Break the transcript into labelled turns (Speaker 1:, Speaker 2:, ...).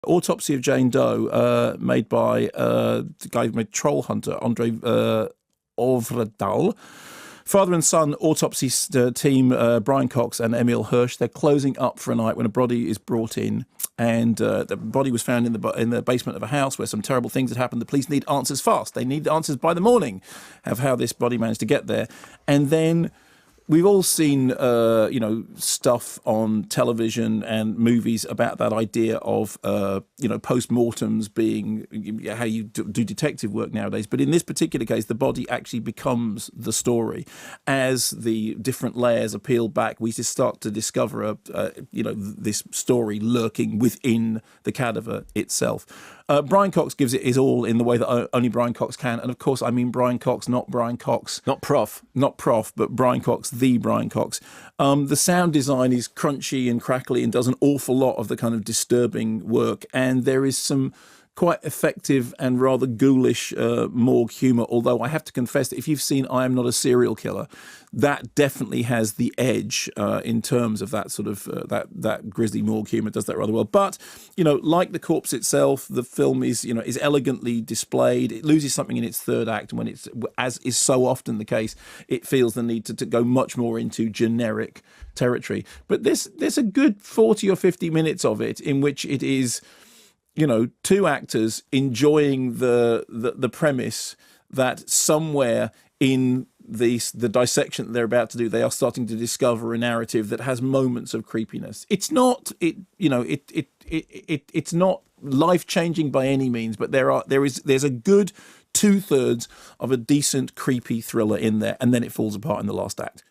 Speaker 1: Autopsy of Jane Doe, made by the guy who made Troll Hunter, Andre Ovredal. Father and son autopsy team, Brian Cox and Emil Hirsch, they're closing up for a night when a body is brought in, and the body was found in the basement of a house where some terrible things had happened. The police need answers fast. They need answers by the morning of how this body managed to get there. And then we've all seen, stuff on television and movies about that idea of, post-mortems being how you do detective work nowadays. But in this particular case, the body actually becomes the story. As the different layers are peeled back, we just start to discover, this story lurking within the cadaver itself. Brian Cox gives it his all in the way that only Brian Cox can. And of course, I mean Brian Cox, not Brian Cox.
Speaker 2: Not Prof.
Speaker 1: Not Prof, but Brian Cox, the Brian Cox. The sound design is crunchy and crackly and does an awful lot of the kind of disturbing work. And there is some quite effective and rather ghoulish morgue humour, although I have to confess that if you've seen I Am Not a Serial Killer, that definitely has the edge in terms of that sort of that grisly morgue humour. It does that rather well. But, like The Corpse itself, the film is elegantly displayed. It loses something in its third act, and when it's, as is so often the case, it feels the need to go much more into generic territory. But there's a good 40 or 50 minutes of it in which it is, two actors enjoying the premise that somewhere in the dissection that they're about to do, they are starting to discover a narrative that has moments of creepiness. It's not it's not life-changing by any means, but there's a good 2/3 of a decent creepy thriller in there, and then it falls apart in the last act.